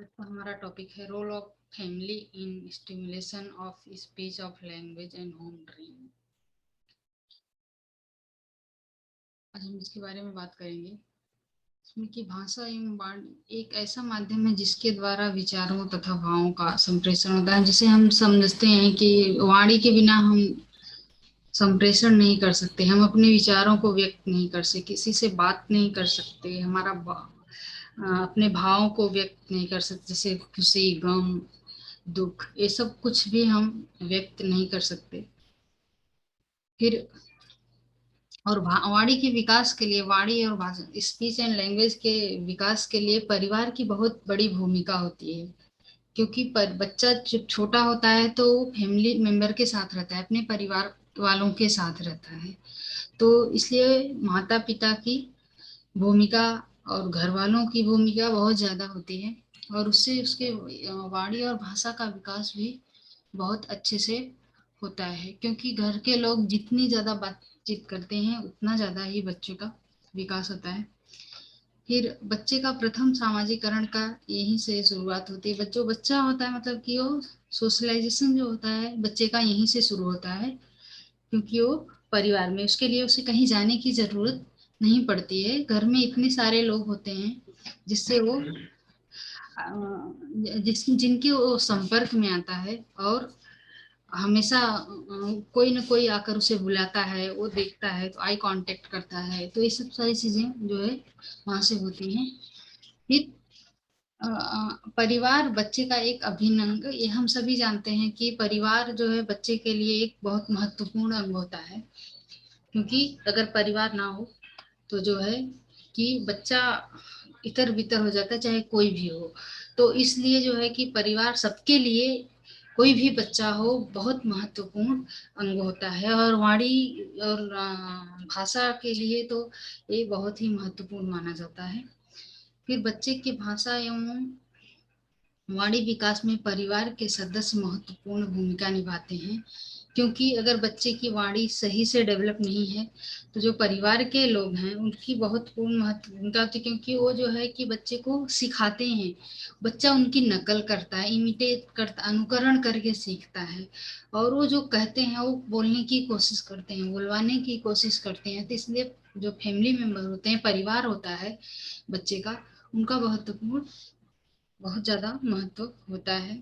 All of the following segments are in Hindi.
आज का हमारा टॉपिक है role of family in stimulation of speech of language and home dream. आज हम इसके बारे में बात करेंगे। इसमें कि भाषा एवं वाणी एक ऐसा माध्यम है जिसके द्वारा विचारों तथा भावों का संप्रेषण होता है। जिसे हम समझते हैं कि वाणी के बिना हम संप्रेषण नहीं कर सकते, हम अपने विचारों को व्यक्त नहीं कर सकते, किसी से बात नहीं कर सकते, अपने भावों को व्यक्त नहीं कर सकते, जैसे खुशी, गम, दुख, ये सब कुछ भी हम व्यक्त नहीं कर सकते। फिर और वाणी के विकास के लिए, वाणी और भाषा, स्पीच एंड लैंग्वेज के विकास के लिए परिवार की बहुत बड़ी भूमिका होती है। क्योंकि बच्चा जब छोटा होता है तो वो फैमिली मेंबर के साथ रहता है, अपने परिवार वालों के साथ रहता है। तो इसलिए माता पिता की भूमिका और घर वालों की भूमिका बहुत ज्यादा होती है। और उससे उसके वाणी और भाषा का विकास भी बहुत अच्छे से होता है। क्योंकि घर के लोग जितनी ज्यादा बातचीत करते हैं उतना ज्यादा ही बच्चे का विकास होता है। फिर बच्चे का प्रथम सामाजिकरण का यहीं से शुरुआत होती है। जो बच्चा होता है, मतलब कि वो सोशलाइजेशन जो होता है बच्चे का यहीं से शुरू होता है। क्योंकि वो परिवार में, उसके लिए उसे कहीं जाने की जरूरत नहीं पड़ती है। घर में इतने सारे लोग होते हैं जिससे वो जिनके वो संपर्क में आता है। और हमेशा कोई ना कोई आकर उसे बुलाता है, वो देखता है तो आई कांटेक्ट करता है। तो ये सब सारी चीजें जो है वहां से होती हैं। फिर परिवार बच्चे का एक अभिन्न अंग, ये हम सभी जानते हैं कि परिवार जो है बच्चे के लिए एक बहुत महत्वपूर्ण अंग होता है। क्योंकि अगर परिवार ना हो तो जो है कि बच्चा इतर बितर हो जाता है, चाहे कोई भी हो। तो इसलिए जो है कि परिवार सबके लिए, कोई भी बच्चा हो, बहुत महत्वपूर्ण अंग होता है। और वाणी और भाषा के लिए तो ये बहुत ही महत्वपूर्ण माना जाता है। फिर बच्चे की भाषा एवं वाणी विकास में परिवार के सदस्य महत्वपूर्ण भूमिका निभाते हैं। क्योंकि अगर बच्चे की वाणी सही से डेवलप नहीं है तो जो परिवार के लोग हैं उनकी बहुत पूर्ण महत्व भूमिका होती है। क्योंकि वो जो है कि बच्चे को सिखाते हैं, बच्चा उनकी नकल करता है, इमिटेट करता, अनुकरण करके सीखता है। और वो जो कहते हैं वो बोलने की कोशिश करते हैं, बुलवाने की कोशिश करते हैं। तो इसलिए जो फैमिली मेंबर होते हैं, परिवार होता है बच्चे का, उनका बहुत ज्यादा महत्व होता है।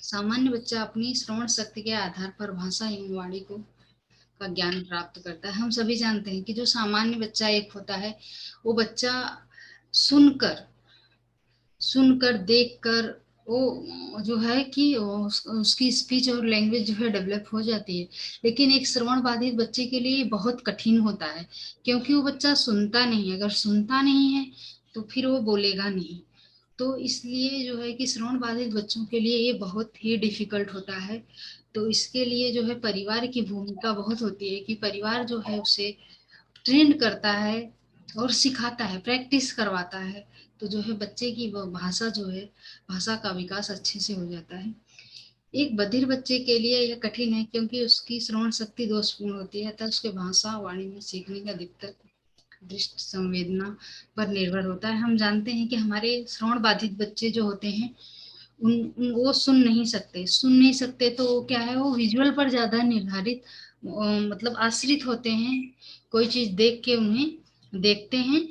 सामान्य बच्चा अपनी श्रवण शक्ति के आधार पर भाषा एवं वाणी को का ज्ञान प्राप्त करता है। हम सभी जानते हैं कि जो सामान्य बच्चा एक होता है, वो बच्चा सुनकर सुनकर देखकर वो जो है कि उसकी स्पीच और लैंग्वेज जो है डेवलप हो जाती है। लेकिन एक श्रवण बाधित बच्चे के लिए बहुत कठिन होता है। क्योंकि वो बच्चा सुनता नहीं है, अगर सुनता नहीं है तो फिर वो बोलेगा नहीं। तो इसलिए जो है कि श्रवण बाधित बच्चों के लिए ये बहुत ही डिफिकल्ट होता है। तो इसके लिए जो है परिवार की भूमिका बहुत होती है कि परिवार जो है उसे ट्रेन करता है और सिखाता है, प्रैक्टिस करवाता है। तो जो है बच्चे की वो भाषा जो है, भाषा का विकास अच्छे से हो जाता है। एक बधिर बच्चे के लिए यह कठिन है क्योंकि उसकी श्रवण शक्ति दोषपूर्ण होती है, अतः उसके भाषा वाणी में सीखने का दिक्कत दृष्टि संवेदना पर निर्भर होता है। हम जानते हैं कि हमारे श्रवण बाधित बच्चे जो होते हैं वो सुन नहीं सकते। तो क्या है, वो विजुअल पर ज्यादा निर्धारित मतलब आश्रित होते हैं। कोई चीज देख के उन्हें देखते हैं।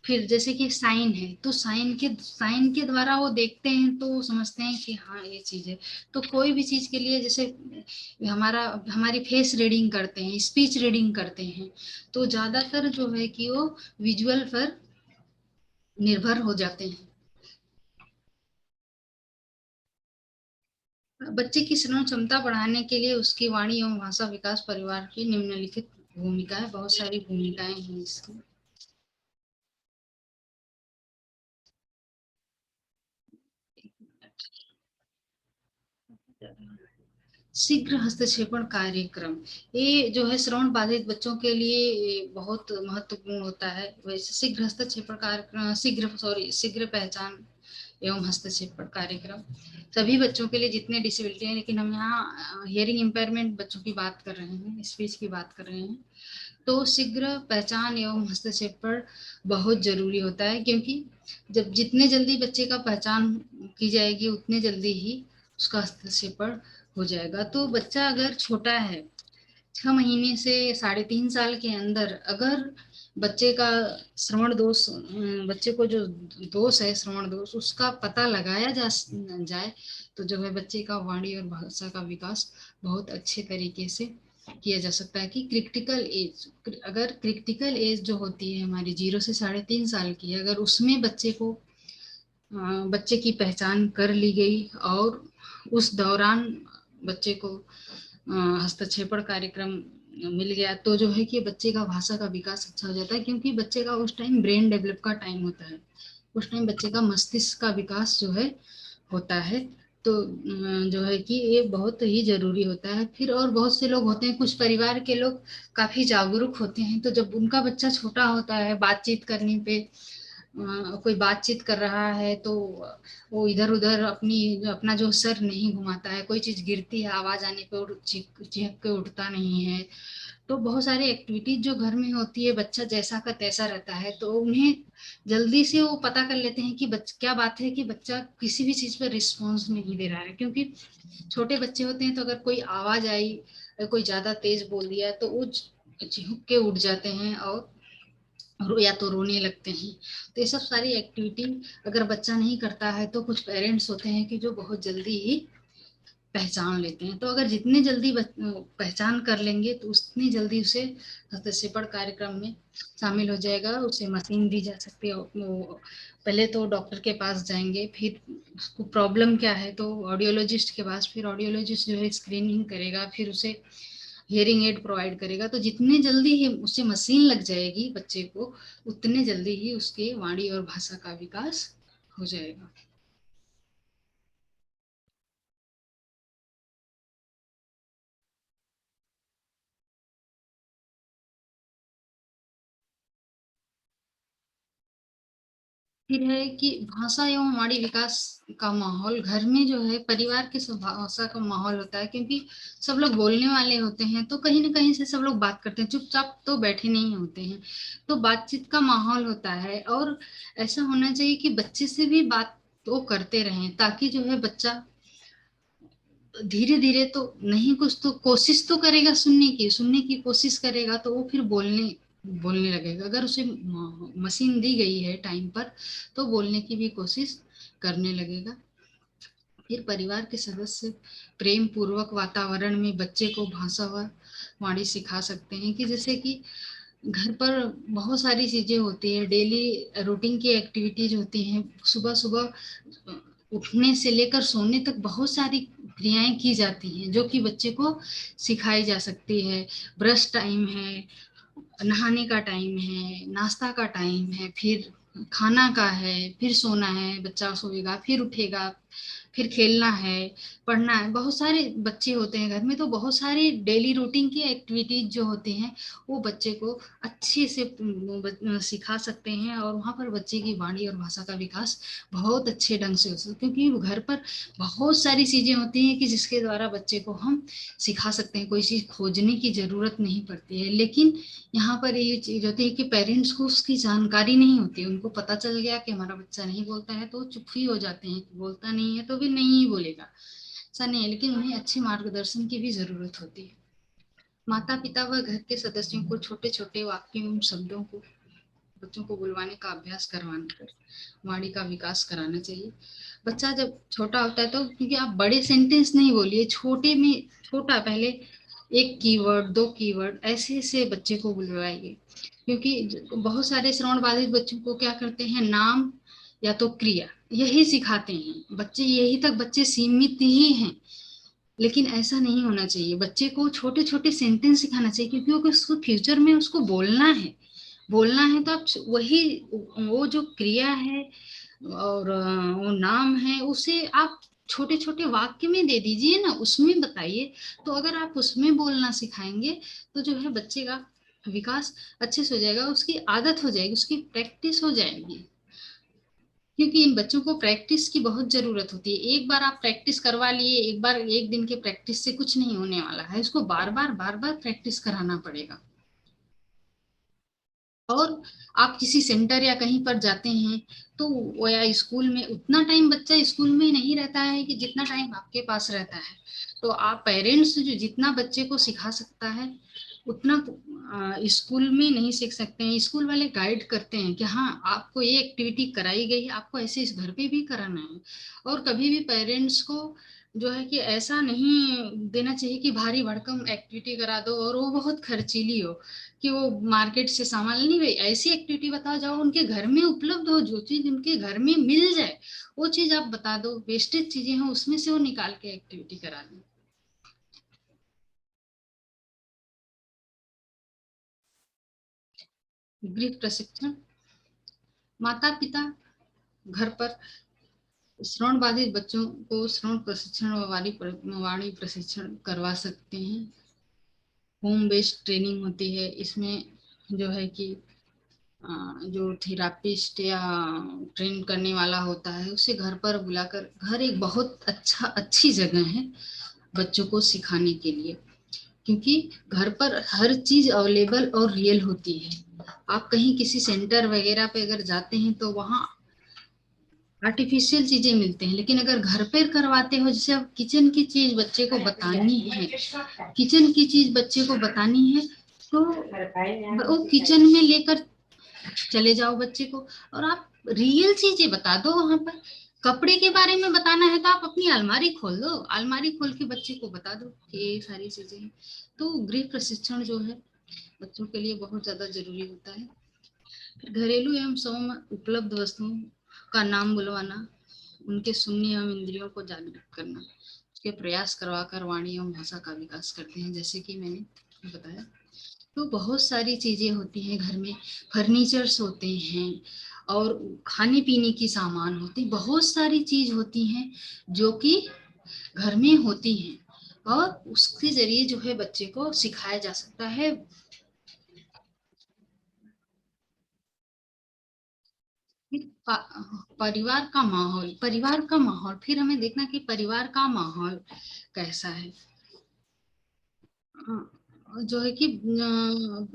फिर जैसे कि साइन है तो साइन के द्वारा वो देखते हैं तो वो समझते हैं कि हाँ ये चीज है। तो कोई भी चीज के लिए, जैसे हमारी फेस रीडिंग करते हैं, स्पीच रीडिंग करते हैं, तो ज्यादातर जो है कि वो विजुअल पर निर्भर हो जाते हैं। बच्चे की श्रवण क्षमता बढ़ाने के लिए उसकी वाणी एवं भाषा विकास परिवार की निम्नलिखित भूमिका है, बहुत सारी भूमिकाएं हैं इसकी। शीघ्र हस्तक्षेपण कार्यक्रम, ये जो है श्रवण बाधित बच्चों के लिए बहुत महत्वपूर्ण होता है। वैसे शीघ्र हस्तक्षेपण कार्यक्रम, शीघ्र पहचान एवं हस्तक्षेपण कार्यक्रम सभी बच्चों के लिए जितने डिसेबिलिटी है। लेकिन हम यहाँ हियरिंग इम्पेयरमेंट बच्चों की बात कर रहे हैं, स्पीच की बात कर रहे हैं। तो शीघ्र पहचान एवं हस्तक्षेप पर बहुत जरूरी होता है, क्योंकि जब जितने जल्दी बच्चे का पहचान की जाएगी उतने जल्दी ही उसका हस्तक्षेप पर हो जाएगा। तो बच्चा अगर छोटा है, 6 महीने से 3.5 साल के अंदर अगर बच्चे का श्रवण दोष, बच्चे को जो दोष है श्रवण दोष, उसका पता लगाया जा जाए तो जो है बच्चे का वाणी और भाषा का विकास बहुत अच्छे तरीके से किया जा सकता है। कि क्रिटिकल एज, अगर क्रिटिकल एज जो होती है हमारी 0 से 3.5 साल की, अगर उसमें बच्चे को बच्चे की पहचान कर ली गई और उस दौरान बच्चे को हस्तक्षेपण कार्यक्रम मिल गया, तो जो है कि बच्चे का भाषा का विकास अच्छा हो जाता है, क्योंकि बच्चे का उस टाइम ब्रेन डेवलप का टाइम होता है, उस टाइम बच्चे का मस्तिष्क का विकास जो है होता है। तो जो है कि ये बहुत ही जरूरी होता है। फिर और बहुत से लोग होते हैं, कुछ परिवार के लोग काफी जागरूक होते हैं, तो जब उनका बच्चा छोटा होता है, बातचीत करने पे कोई बातचीत कर रहा है तो वो इधर उधर अपना जो सर नहीं घुमाता है, कोई चीज गिरती है आवाज आने पे चिहक के उठता नहीं है। तो बहुत सारी एक्टिविटीज जो घर में होती है, बच्चा जैसा का तैसा रहता है, तो उन्हें जल्दी से वो पता कर लेते हैं कि क्या बात है कि बच्चा किसी भी चीज पर रिस्पॉन्स नहीं दे रहा है। क्योंकि छोटे बच्चे होते हैं, तो अगर कोई आवाज आई, कोई ज्यादा तेज बोल दिया, तो वो चिहुक के उठ जाते हैं और या तो रोने लगते हैं। तो ये सब सारी एक्टिविटी अगर बच्चा नहीं करता है, तो कुछ पेरेंट्स होते हैं कि जो बहुत जल्दी ही पहचान लेते हैं। तो अगर जितने जल्दी पहचान कर लेंगे तो उतनी जल्दी उसे हस्तक्षेपण कार्यक्रम में शामिल हो जाएगा, उसे मशीन दी जा सकती है। पहले तो डॉक्टर के पास जाएंगे, फिर उसको प्रॉब्लम क्या है तो ऑडियोलॉजिस्ट के पास, फिर ऑडियोलॉजिस्ट जो है स्क्रीनिंग करेगा, फिर उसे हियरिंग एड प्रोवाइड करेगा। तो जितने जल्दी ही उसे मशीन लग जाएगी बच्चे को, उतने जल्दी ही उसके वाणी और भाषा का विकास हो जाएगा। फिर है कि भाषा एवं वाणी विकास का माहौल घर में जो है परिवार के भाषा का माहौल होता है, क्योंकि सब लोग बोलने वाले होते हैं, तो कहीं ना कहीं से सब लोग बात करते हैं, चुपचाप तो बैठे नहीं होते हैं। तो बातचीत का माहौल होता है, और ऐसा होना चाहिए कि बच्चे से भी बात तो करते रहें, ताकि जो है बच्चा धीरे धीरे तो नहीं, कुछ तो कोशिश तो करेगा, सुनने की कोशिश करेगा, तो वो फिर बोलने बोलने लगेगा। अगर उसे मशीन दी गई है टाइम पर, तो बोलने की भी कोशिश करने लगेगा। फिर परिवार के सदस्य प्रेम पूर्वक वातावरण में बच्चे को भाषा व वाणी सिखा सकते हैं। कि जैसे कि घर पर बहुत सारी चीजें होती है, डेली रूटीन की एक्टिविटीज होती हैं, सुबह सुबह उठने से लेकर सोने तक बहुत सारी क्रियाएं की जाती हैं, जो कि बच्चे को सिखाई जा सकती है। ब्रश टाइम है, नहाने का टाइम है, नाश्ता का टाइम है, फिर खाना का है, फिर सोना है, बच्चा सोएगा फिर उठेगा, फिर खेलना है, पढ़ना है। बहुत सारे बच्चे होते हैं घर में, तो बहुत सारी डेली रूटीन की एक्टिविटीज जो होती हैं वो बच्चे को अच्छे से सिखा सकते हैं, और वहाँ पर बच्चे की वाणी और भाषा का विकास बहुत अच्छे ढंग से हो सकता है। क्योंकि घर पर बहुत सारी चीजें होती हैं कि जिसके द्वारा बच्चे को हम सिखा सकते हैं, कोई चीज खोजने की जरूरत नहीं पड़ती है। लेकिन यहाँ पर ये चीज होती है कि पेरेंट्स को उसकी जानकारी नहीं होती है, उनको पता चल गया कि हमारा बच्चा नहीं बोलता है, तो चुप ही हो जाते हैं कि बोलता नहीं है तो भी नहीं ही बोलेगा, ऐसा नहीं है। लेकिन उन्हें अच्छे मार्गदर्शन की भी जरूरत होती है। माता पिता व घर के सदस्यों को छोटे छोटे वाक्यों एवं शब्दों को बच्चों को बुलवाने का अभ्यास करवाना कर वाणी का विकास कराना चाहिए। बच्चा जब छोटा होता है, तो क्योंकि आप बड़े सेंटेंस नहीं बोलिए, छोटे में छोटा, पहले एक कीवर्ड, दो कीवर्ड, ऐसे ऐसे बच्चे को बुलवाइए। क्योंकि बहुत सारे श्रवण बाधित बच्चों को क्या करते हैं, नाम या तो क्रिया यही सिखाते हैं बच्चे, यही तक बच्चे सीमित ही हैं। लेकिन ऐसा नहीं होना चाहिए, बच्चे को छोटे छोटे सेंटेंस सिखाना चाहिए, क्योंकि उसको फ्यूचर में उसको बोलना है। बोलना है तो आप वही, वो जो क्रिया है और वो नाम है, उसे आप छोटे छोटे वाक्य में दे दीजिए ना, उसमें बताइए। तो अगर आप उसमें बोलना सिखाएंगे, तो जो है बच्चे का विकास अच्छे से हो जाएगा, उसकी आदत हो जाएगी, उसकी प्रैक्टिस हो जाएगी। क्योंकि इन बच्चों को प्रैक्टिस की बहुत जरूरत होती है। एक बार आप प्रैक्टिस करवा लिए, एक बार एक दिन के प्रैक्टिस से कुछ नहीं होने वाला है, इसको बार बार प्रैक्टिस कराना पड़ेगा। और आप किसी सेंटर या कहीं पर जाते हैं तो वो या स्कूल में उतना टाइम बच्चा स्कूल में नहीं रहता है कि जितना टाइम आपके पास रहता है। तो आप पेरेंट्स जो जितना बच्चे को सिखा सकता है उतना स्कूल में नहीं सीख सकते हैं। स्कूल वाले गाइड करते हैं कि हाँ आपको ये एक्टिविटी कराई गई है, आपको ऐसे इस घर पे भी कराना है। और कभी भी पेरेंट्स को जो है कि ऐसा नहीं देना चाहिए कि भारी भरकम एक्टिविटी करा दो और वो बहुत खर्चीली हो, कि वो मार्केट से सामान नहीं गई। ऐसी एक्टिविटी बताओ जाओ उनके घर में उपलब्ध हो, जो चीज उनके घर में मिल जाए वो चीज आप बता दो। वेस्टेज चीजें हैं उसमें से वो निकाल के एक्टिविटी करा दो। गृह प्रशिक्षण, माता पिता घर पर श्रवण बाधित बच्चों को श्रवण प्रशिक्षण व वाणी प्रशिक्षण करवा सकते हैं। होम बेस्ड ट्रेनिंग होती है इसमें, जो है कि जो थेरापिस्ट या ट्रेन करने वाला होता है उसे घर पर बुलाकर, घर एक बहुत अच्छी जगह है बच्चों को सिखाने के लिए, क्योंकि घर पर हर चीज अवेलेबल और रियल होती है। आप कहीं किसी सेंटर वगैरह पे अगर जाते हैं तो वहाँ आर्टिफिशियल चीजें मिलते हैं, लेकिन अगर घर पर करवाते हो, जैसे अब किचन की चीज बच्चे को बतानी है, किचन की चीज बच्चे को बतानी है तो वो किचन में लेकर चले जाओ बच्चे को, और आप रियल चीजें बता दो वहां पर। कपड़े के बारे में बताना है तो आप अपनी अलमारी खोल दो, अलमारी खोल के बच्चे को बता दो कि ये सारी चीजें हैं। तो गृह प्रशिक्षण जो है बच्चों के लिए बहुत ज्यादा जरूरी होता है। फिर घरेलू एवं स्वयं उपलब्ध वस्तुओं का नाम बुलवाना, उनके सुनने एवं इंद्रियों को जागृत करना, उसके प्रयास करवाकर वाणी एवं भाषा का विकास करते हैं, जैसे कि मैंने बताया। तो बहुत सारी चीजें होती हैं घर में, फर्नीचर्स होते हैं और खाने पीने की सामान होती, बहुत सारी चीज होती हैं जो कि घर में होती हैं और उसके जरिए जो है बच्चे को सिखाया जा सकता है। परिवार का माहौल, परिवार का माहौल फिर हमें देखना कि परिवार का माहौल कैसा है। जो है कि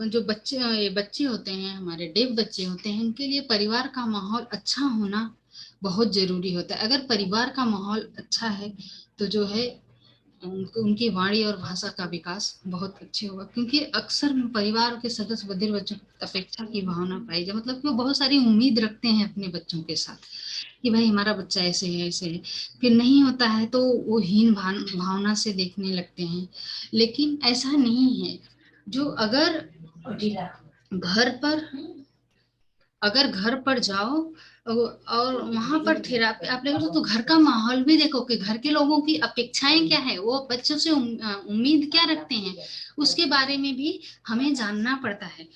जो बच्चे ये बच्चे होते हैं, हमारे डेफ बच्चे होते हैं, उनके लिए परिवार का माहौल अच्छा होना बहुत जरूरी होता है। अगर परिवार का माहौल अच्छा है तो जो है उनको उनकी वाणी और भाषा का विकास बहुत अच्छे होगा, क्योंकि अक्सर परिवार के सदस्य बधिर बच्चों की अपेक्षा की भावना पाई जाए, मतलब कि वो बहुत सारी उम्मीद रखते हैं अपने बच्चों के साथ कि भाई हमारा बच्चा ऐसे है ऐसे है, फिर नहीं होता है तो वो हीन भावना से देखने लगते हैं। लेकिन ऐसा नहीं है। जो अगर घर पर अगर घर पर जाओ और वहां पर थेरापी आप देखो तो घर का माहौल भी देखो कि घर के लोगों की अपेक्षाएं क्या है, वो बच्चों से उम्मीद क्या रखते हैं, उसके बारे में भी हमें जानना पड़ता है।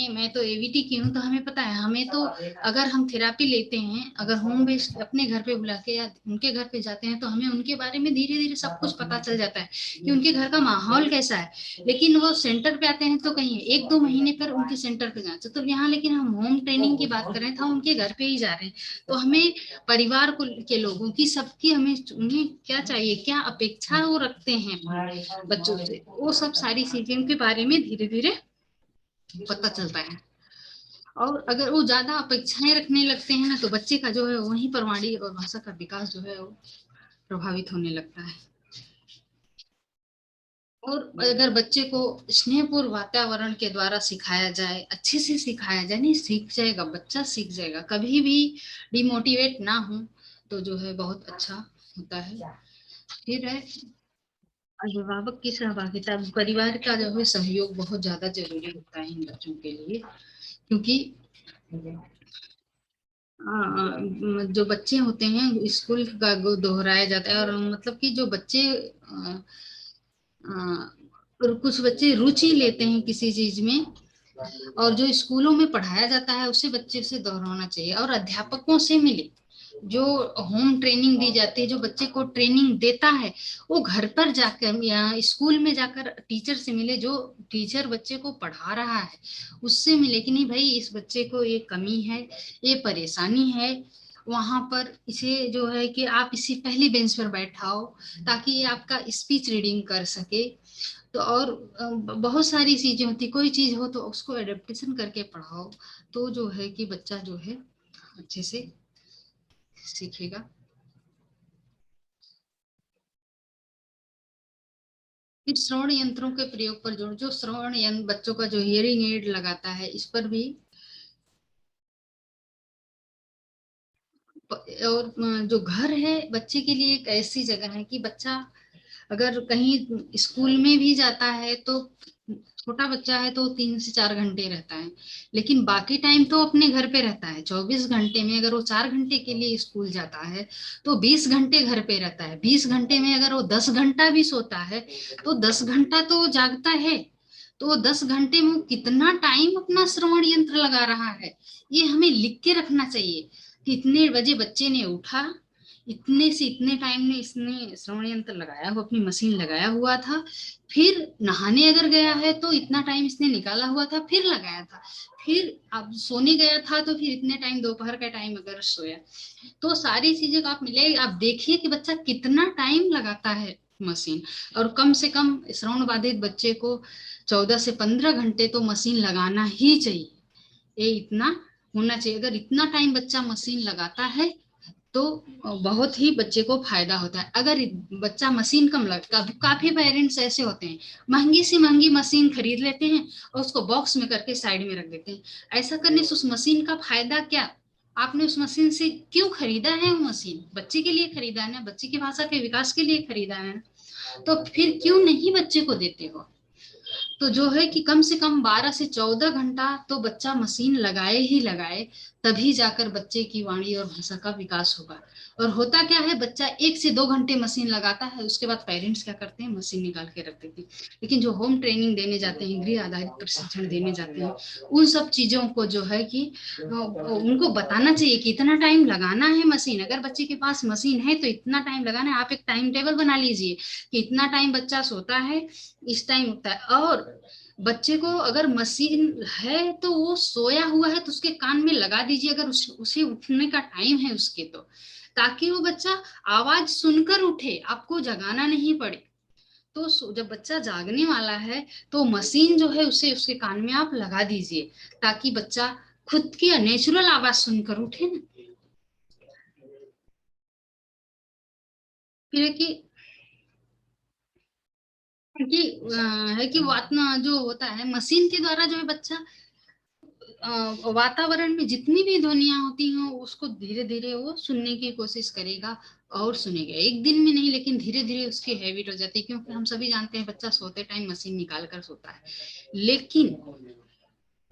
मैं तो एवीटी की हूँ तो हमें पता है। हमें तो अगर हम थेरापी लेते हैं, अगर होम बेस्ड अपने घर पे बुला के या उनके घर पे जाते हैं तो हमें उनके बारे में धीरे धीरे सब कुछ पता चल जाता है कि उनके घर का माहौल कैसा है। लेकिन वो सेंटर पे आते हैं तो कहीं एक दो महीने पर उनके सेंटर पे जाते तो यहाँ, लेकिन हम होम ट्रेनिंग की बात कर रहे हैं तो हम उनके घर पे ही जा रहे हैं। तो हमें परिवार को के लोगों की सबकी हमें उन्हें क्या चाहिए, क्या अपेक्षा वो रखते हैं बच्चों से, वो सब सारी चीजें के बारे में धीरे धीरे पता चलता है। और अगर वो ज्यादा अपेक्षाएं रखने लगते हैं ना तो बच्चे का जो है वहीं पर वाणी और भाषा का विकास जो है वो प्रभावित होने लगता है। और अगर बच्चे को स्नेहपूर्ण वातावरण के द्वारा सिखाया जाए, अच्छे से सिखाया जाए, नहीं सीख जाएगा बच्चा, सीख जाएगा, कभी भी डिमोटिवेट ना हो तो जो है बहुत अच्छा होता है। फिर है अभिभावक की सहभागिता, परिवार का जो है सहयोग बहुत ज्यादा जरूरी होता है इन बच्चों के लिए, क्योंकि जो बच्चे होते हैं स्कूल का दोहराया जाता है, और मतलब कि जो बच्चे और कुछ बच्चे रुचि लेते हैं किसी चीज में, और जो स्कूलों में पढ़ाया जाता है उसे बच्चे से दोहराना चाहिए और अध्यापकों से मिले। जो होम ट्रेनिंग दी जाती है, जो बच्चे को ट्रेनिंग देता है वो घर पर जाकर या स्कूल में जाकर टीचर से मिले, जो टीचर बच्चे को पढ़ा रहा है उससे मिले कि नहीं भाई इस बच्चे को ये कमी है, ये परेशानी है, वहां पर इसे जो है कि आप इसी पहली बेंच पर बैठाओ ताकि ये आपका स्पीच रीडिंग कर सके। तो और बहुत सारी चीजें होती, कोई चीज हो तो उसको एडेप्टेशन करके पढ़ाओ, तो जो है कि बच्चा जो है अच्छे से सीखेगा। फिर श्रवण यंत्रों के प्रयोग पर जोड़, जो श्रवण यंत्र बच्चों का जो हियरिंग एड लगाता है, इस पर भी। और जो घर है बच्चे के लिए एक ऐसी जगह है कि बच्चा अगर कहीं स्कूल में भी जाता है तो छोटा बच्चा है तो 3 से 4 घंटे रहता है, लेकिन बाकी टाइम तो अपने घर पे रहता है। 24 घंटे में अगर वो 4 घंटे के लिए स्कूल जाता है तो 20 घंटे घर पे रहता है। 20 घंटे में अगर वो 10 घंटा भी सोता है तो 10 घंटा तो वो जागता है। तो वो 10 घंटे में वो कितना टाइम अपना श्रवण यंत्र लगा रहा है, ये हमें लिख के रखना चाहिए। कितने बजे बच्चे ने उठा, इतने से इतने टाइम में इसने श्रवण यंत्र लगाया हुआ, अपनी मशीन लगाया हुआ था। फिर नहाने अगर गया है तो इतना टाइम इसने निकाला हुआ था, फिर लगाया था। फिर अब सोने गया था तो फिर इतने टाइम दोपहर का टाइम अगर सोया, तो सारी चीजें को आप मिले, आप देखिए कि बच्चा कितना टाइम लगाता है मशीन। और कम से कम श्रवण बाधित बच्चे को 14 से 15 घंटे तो मशीन लगाना ही चाहिए। ये इतना होना चाहिए। अगर इतना टाइम बच्चा मशीन लगाता है तो बहुत ही बच्चे को फायदा होता है। अगर बच्चा मशीन कम लगता, काफी पेरेंट्स ऐसे होते हैं महंगी से महंगी मशीन खरीद लेते हैं और उसको बॉक्स में करके साइड में रख देते हैं। ऐसा करने से उस मशीन का फायदा क्या? आपने उस मशीन से क्यों खरीदा है? वो मशीन बच्चे के लिए खरीदा है ना, बच्चे की भाषा के विकास के लिए खरीदा है ना, तो फिर क्यों नहीं बच्चे को देते हो? तो जो है कि कम से कम 12 से 14 घंटा तो बच्चा मशीन लगाए ही लगाए, तभी जाकर बच्चे की वाणी और भाषा का विकास होगा। और होता क्या है, बच्चा 1 से 2 घंटे मशीन लगाता है, उसके बाद पेरेंट्स क्या करते हैं, मशीन निकाल के रख देते हैं। लेकिन जो होम ट्रेनिंग देने जाते हैं, गृह आधारित प्रशिक्षण देने जाते हैं, उन सब चीजों को जो है कि उनको बताना चाहिए कि इतना टाइम लगाना है मशीन। अगर बच्चे के पास मशीन है तो इतना टाइम लगाना है। आप एक टाइम टेबल बना लीजिए कि इतना टाइम बच्चा सोता है, इस टाइम उठता है। और बच्चे को अगर मशीन है तो वो सोया हुआ है तो उसके कान में लगा दीजिए, अगर उसे उठने का टाइम है उसके, तो ताकि वो बच्चा आवाज सुनकर उठे, आपको जगाना नहीं पड़े। तो जब बच्चा जागने वाला है तो मशीन जो है उसे उसके कान में आप लगा दीजिए, ताकि बच्चा खुद की नेचुरल आवाज सुनकर उठे ना। फिर है कि वो आत्मा जो होता है मशीन के द्वारा जो है बच्चा वातावरण में जितनी भी ध्वनियां होती हैं उसको धीरे धीरे वो सुनने की कोशिश करेगा और सुनेगा। एक दिन में नहीं, लेकिन धीरे धीरे उसकी हैबिट हो जाती है। क्योंकि हम सभी जानते हैं बच्चा सोते टाइम मशीन निकाल कर सोता है, लेकिन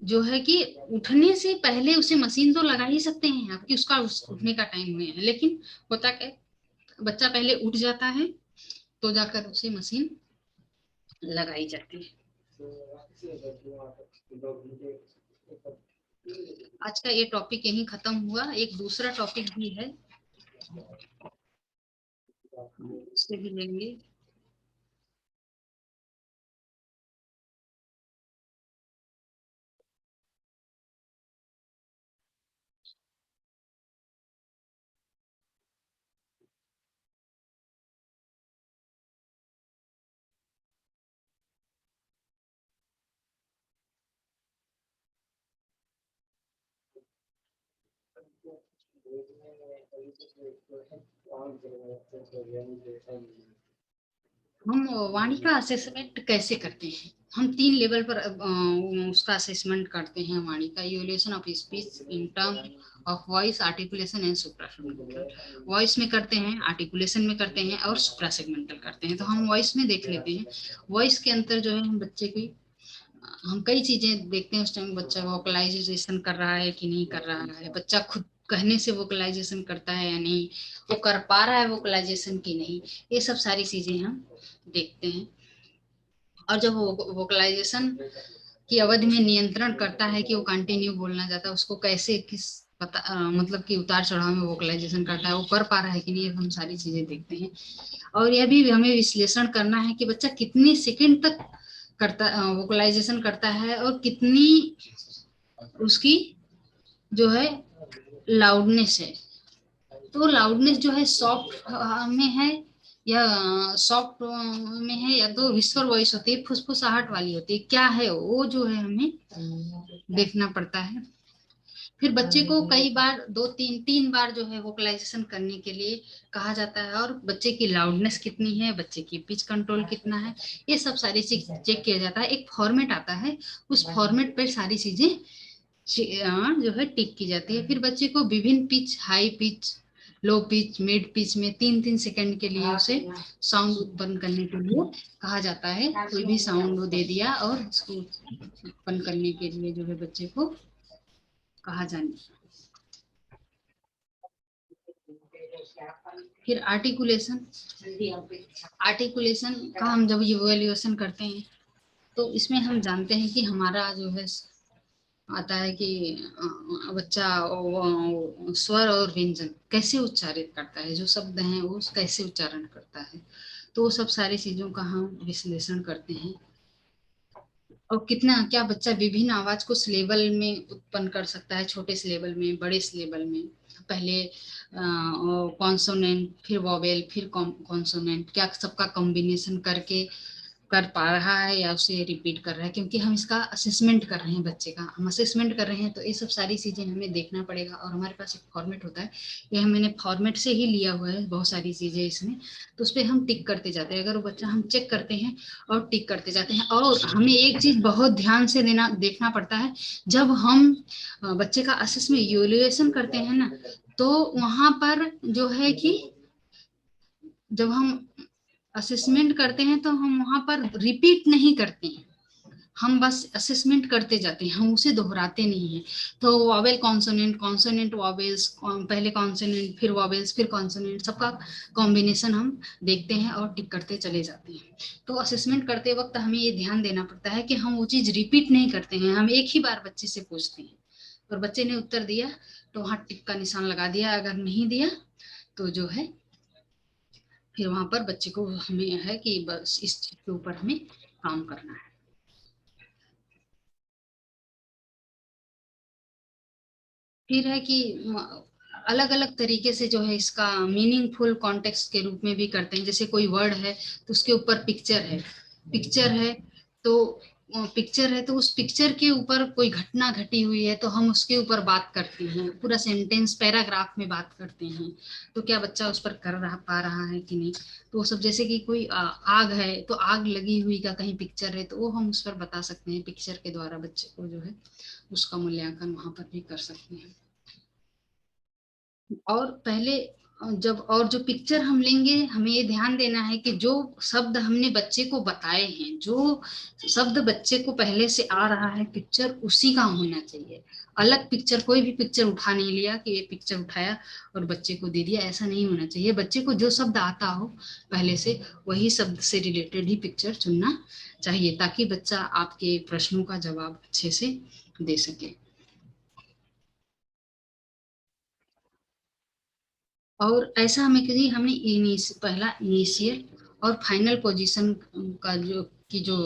जो है कि उठने से पहले उसे मशीन तो लगा ही सकते हैं आपकी, उसका उठने का टाइम हुए है। लेकिन होता क्या, बच्चा पहले उठ जाता है तो जाकर उसे मशीन लगाई जाती है। आज का ये टॉपिक यहीं खत्म हुआ। एक दूसरा टॉपिक भी है, उससे भी लेंगे। हम वाणी का असेसमेंट कैसे करते हैं? हम 3 लेवल पर उसका असेसमेंट करते हैं वाणी का। Evolution of speech in term of voice, articulation and suprasegmental. Voice में करते हैं, आर्टिकुलेशन में करते हैं और सुप्रासेगमेंटल करते हैं। तो हम वॉइस में देख लेते हैं। वॉइस के अंतर जो है हम बच्चे की हम कई चीजें देखते हैं। उस टाइम बच्चा वोकलाइजेशन कर रहा है कि नहीं कर रहा है, बच्चा खुद कहने से वोकलाइजेशन करता है या नहीं, वो कर पा रहा है वोकलाइजेशन की नहीं, ये सब सारी चीजें हम देखते हैं। और जब वो वोकलाइजेशन की अवधि में नियंत्रण करता है कि वो कंटिन्यू बोलना चाहता है, उसको कैसे किस मतलब कि उतार चढ़ाव में वोकलाइजेशन करता है, वो कर पा रहा है कि नहीं, हम सारी चीजें देखते हैं। और यह भी हमें विश्लेषण करना है कि बच्चा कितनी सेकंड तक करता वोकलाइजेशन करता है और कितनी उसकी जो है लाउडनेस है। तो लाउडनेस जो है सॉफ्ट में है या सॉफ्ट में है, या तो विस्पर वॉइस होती है, फुसफुसाहट वाली होती है, क्या है वो जो है हमें देखना पड़ता है। फिर बच्चे को कई बार दो तीन तीन बार जो है वोकलाइजेशन करने के लिए कहा जाता है, और बच्चे की लाउडनेस कितनी है, बच्चे की पिच कंट्रोल कितना है, ये सब सारी चीज चेक किया जाता है। एक फॉर्मेट आता है, उस फॉर्मेट पर सारी चीजें जो है टिक की जाती है। फिर बच्चे को विभिन्न pitch, high pitch, low pitch, mid pitch में 3-3 सेकंड के लिए उसे साउंड उत्पन्न करने के लिए कहा जाता है। कोई भी साउंड वो दे दिया और उसको उत्पन्न करने के लिए जो है बच्चे को कहा जाने। फिर आर्टिकुलेशन, आर्टिकुलेशन का हम जब इवैल्यूएशन करते हैं तो इसमें हम जानते हैं कि हमारा जो है आता है कि बच्चा स्वर और व्यंजन कैसे उच्चारित करता है, जो शब्द हैं वो कैसे उच्चारण करता है, तो वो सब सारी चीजों का हम विश्लेषण करते हैं। और कितना क्या बच्चा विभिन्न आवाज को सिलेबल में उत्पन्न कर सकता है, छोटे सिलेबल में, बड़े सिलेबल में। पहले कॉन्सोनेंट, फिर वॉवेल, फिर कॉन्सोनेंट, क्या सबका कॉम्बिनेशन करके कर पा रहा है या उसे रिपीट कर रहा है, क्योंकि हम इसका असेसमेंट कर रहे हैं, बच्चे का हम असेसमेंट कर रहे हैं, तो ये सब सारी चीजें हमें देखना पड़ेगा। और हमारे पास एक फॉर्मेट होता है, ये मैंने फॉर्मेट से ही लिया हुआ है बहुत सारी चीजें इसमें, तो उस पर हम टिक करते जाते हैं। अगर वो बच्चा, हम चेक करते हैं और टिक करते जाते हैं। और हमें एक चीज बहुत ध्यान से देखना पड़ता है, जब हम बच्चे का असेसमेंट इवैल्यूएशन करते हैं ना, तो वहां पर जो है कि जब हम असेसमेंट करते हैं तो हम वहां पर रिपीट नहीं करते हैं, हम बस असेसमेंट करते जाते हैं, हम उसे दोहराते नहीं हैं। तो वॉवेल कॉन्सोनेंट, कॉन्सोनेंट वॉवेल्स, पहले कॉन्सोनेंट फिर वॉवेल्स फिर कॉन्सोनेंट, सबका कॉम्बिनेशन हम देखते हैं और टिक करते चले जाते हैं। तो असेसमेंट करते वक्त हमें ये ध्यान देना पड़ता है कि हम वो चीज रिपीट नहीं करते हैं, हम एक ही बार बच्चे से पूछते हैं और बच्चे ने उत्तर दिया तो वहां टिक का निशान लगा दिया, अगर नहीं दिया तो जो है फिर वहां पर बच्चे को हमें है कि बस इस चीज के ऊपर हमें काम करना है। फिर है कि अलग अलग तरीके से जो है इसका मीनिंगफुल कॉन्टेक्स्ट के रूप में भी करते हैं। जैसे कोई वर्ड है तो उसके ऊपर पिक्चर है, पिक्चर है तो पिक्चर है तो उस पिक्चर के ऊपर कोई घटना घटी हुई है तो हम उसके ऊपर बात करते हैं, पूरा सेंटेंस पैराग्राफ में बात करते हैं। तो क्या बच्चा उस पर कर रहा पा रहा है कि नहीं। तो वो सब, जैसे कि कोई आग है तो आग लगी हुई का कहीं पिक्चर है तो वो हम उस पर बता सकते हैं, पिक्चर के द्वारा बच्चे को जो है उसका मूल्यांकन वहां पर भी कर सकते हैं। और पहले जब और जो पिक्चर हम लेंगे, हमें ये ध्यान देना है कि जो शब्द हमने बच्चे को बताए हैं, जो शब्द बच्चे को पहले से आ रहा है, पिक्चर उसी का होना चाहिए। अलग पिक्चर, कोई भी पिक्चर उठा नहीं लिया कि ये पिक्चर उठाया और बच्चे को दे दिया, ऐसा नहीं होना चाहिए। बच्चे को जो शब्द आता हो पहले से, वही शब्द से रिलेटेड ही पिक्चर चुनना चाहिए, ताकि बच्चा आपके प्रश्नों का जवाब अच्छे से दे सके। और ऐसा हमें कहीं हमने पहला इनिशियल और फाइनल पोजीशन का जो की जो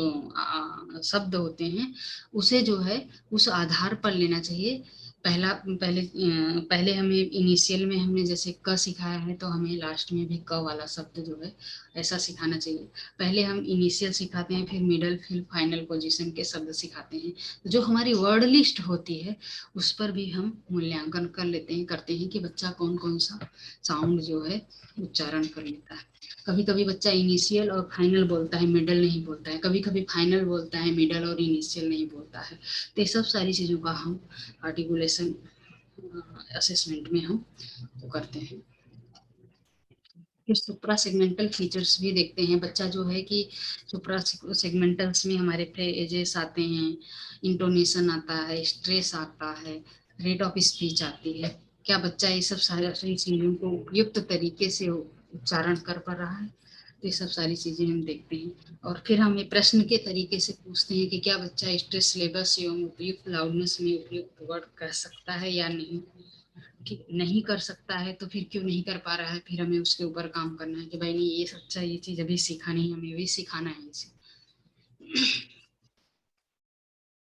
शब्द होते हैं, उसे जो है उस आधार पर लेना चाहिए। पहले हमें इनिशियल में हमने जैसे क सिखाया है, तो हमें लास्ट में भी क वाला शब्द जो है ऐसा सिखाना चाहिए। पहले हम इनिशियल सिखाते हैं, फिर मिडल, फिर फाइनल पोजीशन के शब्द सिखाते हैं। जो हमारी वर्ड लिस्ट होती है उस पर भी हम मूल्यांकन कर लेते हैं, करते हैं कि बच्चा कौन कौन सा साउंड जो है उच्चारण कर लेता है। कभी कभी बच्चा इनिशियल और फाइनल बोलता है, मिडल नहीं बोलता है, कभी कभी फाइनल बोलता है, मिडल और इनिशियल नहीं बोलता है। तो ये सब सारी चीजों का हम आर्टिकुलेशन असेसमेंट में हम तो करते हैं। फिर सुप्रा सेगमेंटल फीचर्स भी देखते हैं। बच्चा जो है कि सुप्रा सेगमेंटल्स में हमारे फ्रेजेस आते हैं, इंटोनेशन आता है, स्ट्रेस आता है, रेट ऑफ स्पीच आती है। क्या बच्चा ये सब सारी चीजों को उपयुक्त तरीके से उच्चारण कर पा रहा है। तो ये सब सारी चीजें हम देखते हैं। और फिर हमें प्रश्न के तरीके से पूछते हैं कि क्या बच्चा स्ट्रेस सिलेबस एवं उपयुक्त लाउडनेस में उपयुक्त वर्ड कह सकता है या नहीं। ठीक नहीं कर सकता है तो फिर क्यों नहीं कर पा रहा है, फिर हमें उसके ऊपर काम करना है कि भाई नहीं, ये सच्चा, ये चीज अभी सीखा नहीं, हमें भी सिखाना है इसे।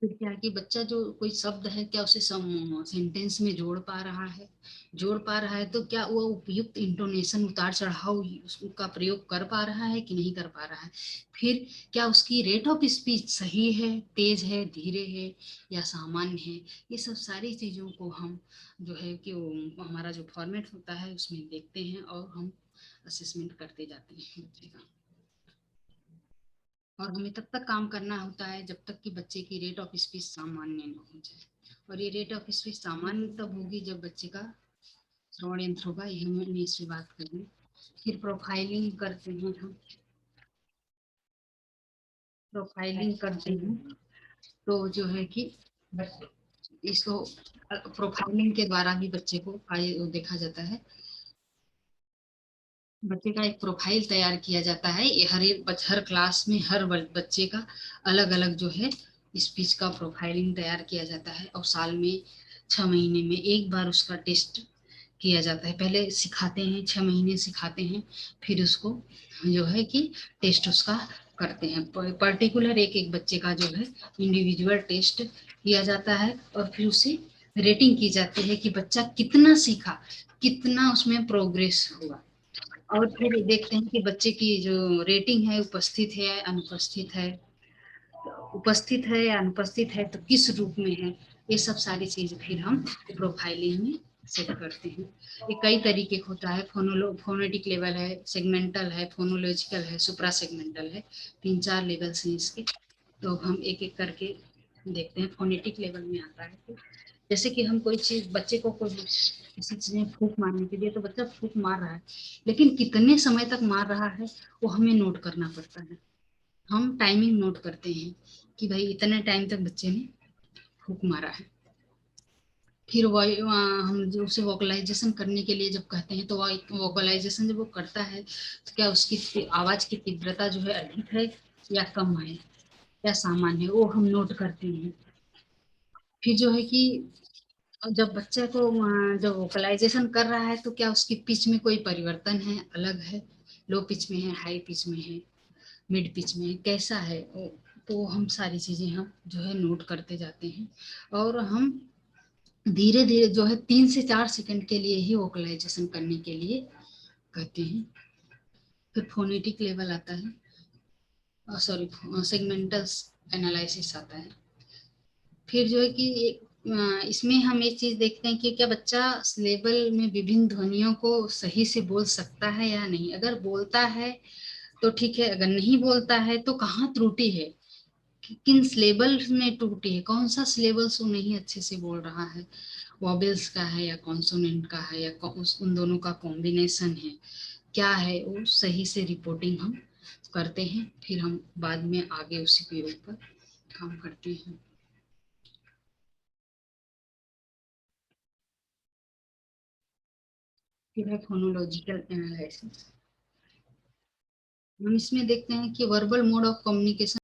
फिर क्या है कि बच्चा जो कोई शब्द है क्या उसे सेंटेंस में जोड़ पा रहा है, जोड़ पा रहा है तो क्या वो उपयुक्त इंटोनेशन, उतार चढ़ाव उसका प्रयोग कर पा रहा है कि नहीं कर पा रहा है। फिर क्या उसकी रेट ऑफ स्पीच सही है, तेज है, धीरे है या सामान्य है। ये सब सारी चीजों को हम जो है कि वो हमारा जो फॉर्मेट होता है उसमें देखते हैं और हम असेसमेंट करते जाते हैं बच्चे का। और हमें तब तक काम करना होता है जब तक कि बच्चे की रेट ऑफ स्पीच सामान्य न हो जाए। और ये रेट ऑफ स्पीच सामान्य तब होगी जब बच्चे का श्रवण यंत्र होगा, ये हमने इससे बात करी। फिर प्रोफाइलिंग करते हैं हम, प्रोफाइलिंग करते हैं तो जो है कि इसको प्रोफाइलिंग के द्वारा भी बच्चे को देखा जाता है। बच्चे का एक प्रोफाइल तैयार किया जाता है, ये हर क्लास में हर बच्चे का अलग अलग जो है स्पीच का प्रोफाइलिंग तैयार किया जाता है। और साल में 6 महीने में एक बार उसका टेस्ट किया जाता है। पहले सिखाते हैं, 6 महीने सिखाते हैं, फिर उसको जो है कि टेस्ट उसका करते हैं। पर्टिकुलर एक एक बच्चे का जो है इंडिविजुअल टेस्ट किया जाता है और फिर उसे रेटिंग की जाती है कि बच्चा कितना सीखा, कितना उसमें प्रोग्रेस हुआ। और फिर देखते हैं कि बच्चे की जो रेटिंग है, उपस्थित है अनुपस्थित है, उपस्थित है या अनुपस्थित है तो किस रूप में है। ये सब सारी चीज फिर हम प्रोफाइलिंग में सेट करते हैं। ये कई तरीके का होता है, फोनेटिक लेवल है, सेगमेंटल है, फोनोलॉजिकल है, सुप्रा सेगमेंटल है। 3-4 लेवल्स हैं इसके। तो हम एक एक करके देखते हैं। फोनेटिक लेवल में आता है तो जैसे कि हम कोई चीज बच्चे को कोई किसी चीज में फूंक मारने के लिए, तो बच्चा फूंक मार रहा है लेकिन कितने समय तक मार रहा है वो हमें नोट करना पड़ता है। हम टाइमिंग नोट करते हैं कि भाई इतने टाइम तक बच्चे ने फूंक मारा है। फिर हम जो उसे वोकलाइजेशन करने के लिए जब कहते हैं तो वोकलाइजेशन जब वो करता है तो क्या उसकी आवाज की तीव्रता जो है अधिक है या कम है या सामान्य है, वो हम नोट करते हैं। फिर जो है कि जब बच्चे को जब वोकलाइजेशन कर रहा है तो क्या उसकी पिच में कोई परिवर्तन है, अलग है, लो पिच में है, हाई पिच में है, मिड पिच में है, कैसा है तो हम सारी चीजें हम जो है नोट करते जाते हैं। और हम धीरे धीरे जो है 3 से 4 सेकंड के लिए ही वोकलाइजेशन करने के लिए कहते हैं। फिर फोनेटिक लेवल आता है, सॉरी सेगमेंटल एनालिसिस आता है। फिर जो है कि इसमें हम एक चीज देखते हैं कि क्या बच्चा लेवल में विभिन्न ध्वनियों को सही से बोल सकता है या नहीं। अगर बोलता है तो ठीक है, अगर नहीं बोलता है तो कहाँ त्रुटि है, किन सिलेबल्स में त्रुटि है, कौन सा सिलेबल्स वो नहीं अच्छे से बोल रहा है, वॉबल्स का है या कॉन्सोनेंट का है या उन दोनों का कॉम्बिनेशन है, क्या है वो सही से रिपोर्टिंग हम करते हैं। फिर हम बाद में आगे उसी के ऊपर काम करते हैं। फिर है फोनोलॉजिकल एनालिसिस। हम इसमें देखते हैं कि वर्बल मोड ऑफ कम्युनिकेशन